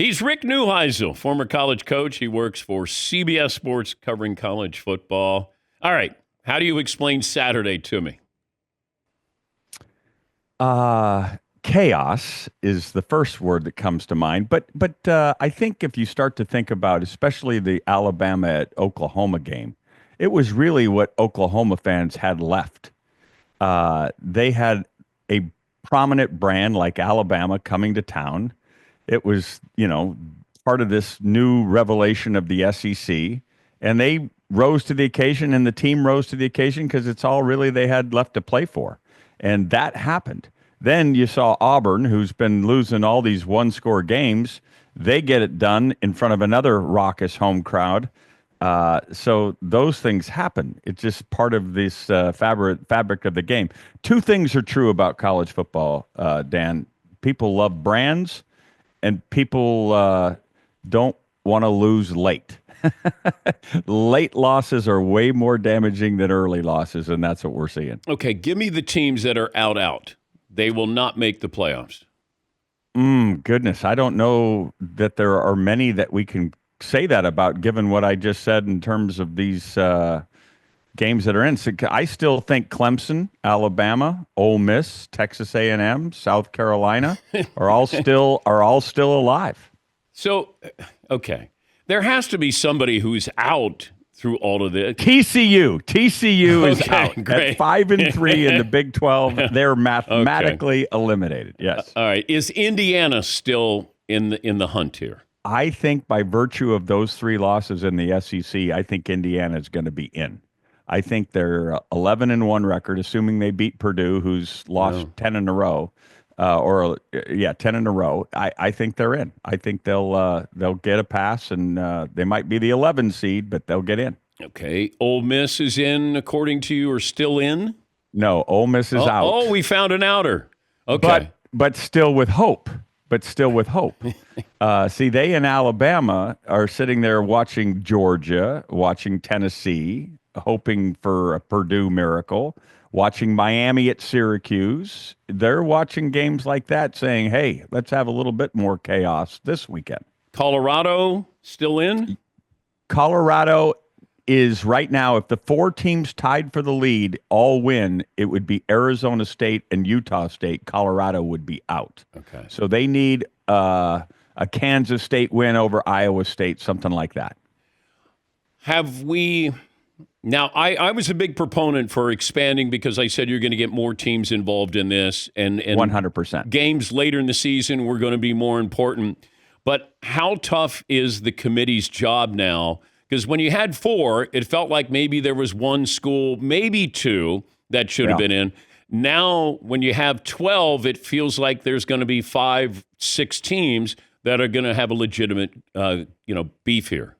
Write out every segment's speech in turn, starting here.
He's Rick Neuheisel, former college coach. He works for CBS Sports covering college football. All right. How do you explain Saturday to me? Chaos is the first word that comes to mind. But I think if you start to think about, especially the Alabama at Oklahoma game, it was really what Oklahoma fans had left. They had a prominent brand like Alabama coming to town. It was, part of this new revelation of the SEC, and they rose to the occasion, and the team rose to the occasion because it's all really they had left to play for. And that happened. Then you saw Auburn, who's been losing all these one-score games. They get it done in front of another raucous home crowd. So those things happen. It's just part of this fabric of the game. Two things are true about college football, Dan. People love brands, and people don't want to lose late. Late losses are way more damaging than early losses, and that's what we're seeing. Okay, give me the teams that are out. They will not make the playoffs. Goodness, I don't know that there are many that we can say that about, given what I just said in terms of these games that are in. So I still think Clemson, Alabama, Ole Miss, Texas A&M, South Carolina are all still alive. So, okay, there has to be somebody who's out through all of this. TCU is out. Great. At 5-3 in the Big 12. They're mathematically eliminated. Yes. All right. Is Indiana still in the hunt here? I think by virtue of those three losses in the SEC, I think Indiana is going to be in. I think they're 11-1 record, assuming they beat Purdue, who's lost 10 in a row. 10 in a row. I think they're in. I think they'll get a pass, and they might be the 11 seed, but they'll get in. Okay. Ole Miss is in, according to you, or still in? No, Ole Miss is out. Oh, we found an outer. Okay. But still with hope. See, they in Alabama are sitting there watching Georgia, watching Tennessee, hoping for a Purdue miracle, watching Miami at Syracuse. They're watching games like that saying, hey, let's have a little bit more chaos this weekend. Colorado still in? Colorado is right now, if the four teams tied for the lead all win, it would be Arizona State and Utah State. Colorado would be out. Okay. So they need a Kansas State win over Iowa State, something like that. Have we... Now, I was a big proponent for expanding because I said you're going to get more teams involved in this. And 100%. Games later in the season were going to be more important. But how tough is the committee's job now? Because when you had four, it felt like maybe there was one school, maybe two, that should have been in. Now, when you have 12, it feels like there's going to be 5, 6 teams that are going to have a legitimate, beef here.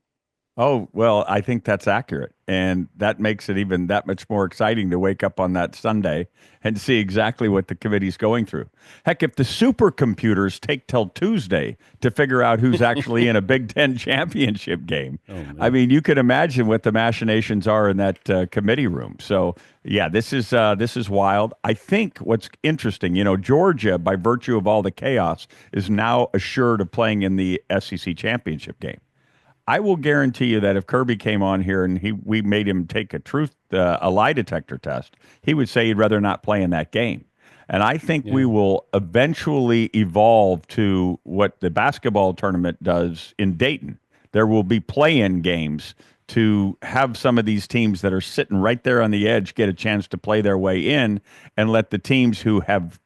Oh, well, I think that's accurate. And that makes it even that much more exciting to wake up on that Sunday and see exactly what the committee's going through. Heck, if the supercomputers take till Tuesday to figure out who's actually in a Big Ten championship game, I mean, you can imagine what the machinations are in that committee room. So, yeah, this is wild. I think what's interesting, Georgia, by virtue of all the chaos, is now assured of playing in the SEC championship game. I will guarantee you that if Kirby came on here and we made him take a lie detector test, he would say he'd rather not play in that game. And I think we will eventually evolve to what the basketball tournament does in Dayton. There will be play-in games to have some of these teams that are sitting right there on the edge get a chance to play their way in and let the teams who have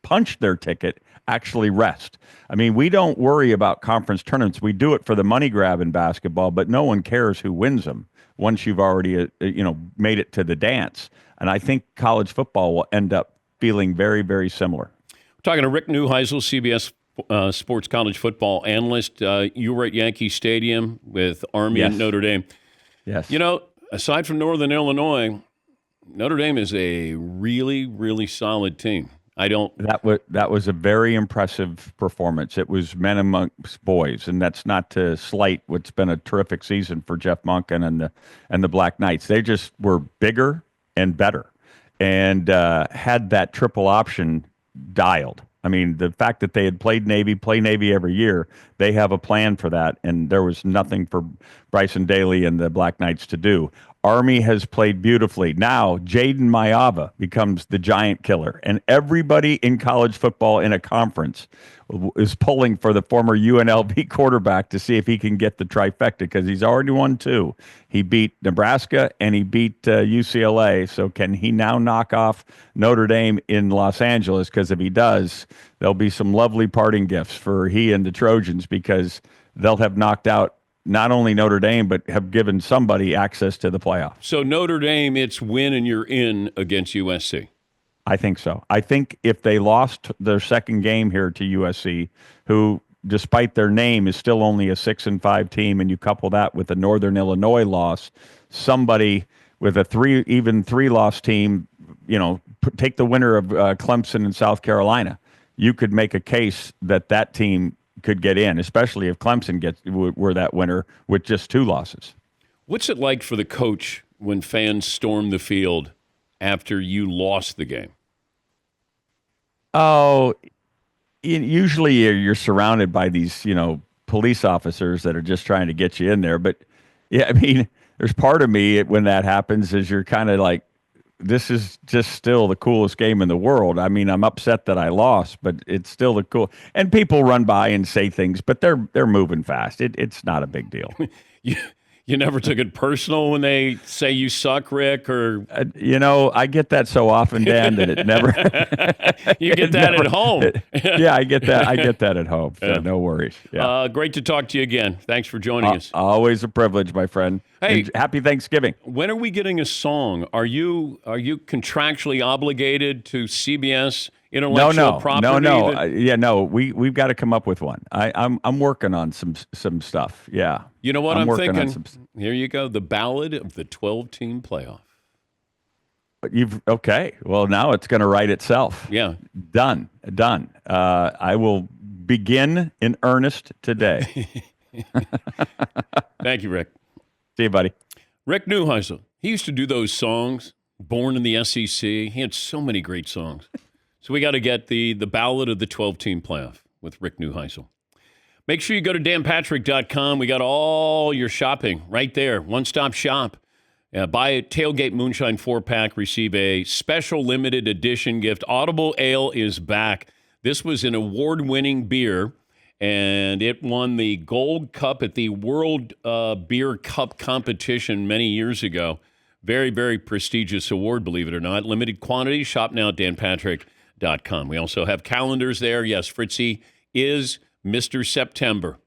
punched their ticket actually rest. I mean, we don't worry about conference tournaments. We do it for the money grab in basketball, but no one cares who wins them once you've already, made it to the dance. And I think college football will end up feeling very, very similar. We're talking to Rick Neuheisel, CBS Sports college football analyst. You were at Yankee Stadium with Army and Notre Dame. Yes. Aside from Northern Illinois, Notre Dame is a really, really solid team. That was a very impressive performance. It was men amongst boys, and that's not to slight what's been a terrific season for Jeff Monken and the Black Knights. They just were bigger and better, and had that triple option dialed. I mean, the fact that they had play Navy every year, they have a plan for that, and there was nothing for Bryson Daly and the Black Knights to do. Army has played beautifully. Now, Jaden Mayava becomes the giant killer, and everybody in college football in a conference is pulling for the former UNLV quarterback to see if he can get the trifecta because he's already won two. He beat Nebraska and he beat UCLA. So can he now knock off Notre Dame in Los Angeles? Because if he does, there'll be some lovely parting gifts for he and the Trojans because they'll have knocked out not only Notre Dame, but have given somebody access to the playoffs. So Notre Dame, it's win and you're in against USC. I think so. I think if they lost their second game here to USC, who, despite their name, is still only a 6-5 team, and you couple that with the Northern Illinois loss, somebody with a three-loss team, take the winner of Clemson and South Carolina, you could make a case that team could get in, especially if Clemson were that winner with just 2 losses. What's it like for the coach when fans storm the field after you lost the game? Oh, usually you're surrounded by these, police officers that are just trying to get you in there. But yeah, I mean, there's part of me when that happens is you're kind of like, this is just still the coolest game in the world. I mean, I'm upset that I lost, but it's still the cool. And people run by and say things, but they're moving fast. It's not a big deal. You never took it personal when they say you suck, Rick, or I get that so often, Dan, that it never. You get that at home. Yeah, I get that. I get that at home. So no worries. Yeah. Great to talk to you again. Thanks for joining us. Always a privilege, my friend. Hey, and happy Thanksgiving. When are we getting a song? Are you contractually obligated to CBS intellectual property? No. We've got to come up with one. I'm working on some stuff. Yeah. You know what I'm thinking? Here you go. The Ballad of the 12-Team Playoff. Okay. Well, now it's going to write itself. Yeah. Done. I will begin in earnest today. Thank you, Rick. See you, buddy. Rick Neuheisel. He used to do those songs, Born in the SEC. He had so many great songs. So we got to get the Ballad of the 12-Team Playoff with Rick Neuheisel. Make sure you go to danpatrick.com. We got all your shopping right there. One-stop shop. Buy a Tailgate Moonshine 4-pack. Receive a special limited edition gift. Audible Ale is back. This was an award-winning beer, and it won the Gold Cup at the World Beer Cup competition many years ago. Very, very prestigious award, believe it or not. Limited quantity. Shop now at danpatrick.com. We also have calendars there. Yes, Fritzy is Mr. September.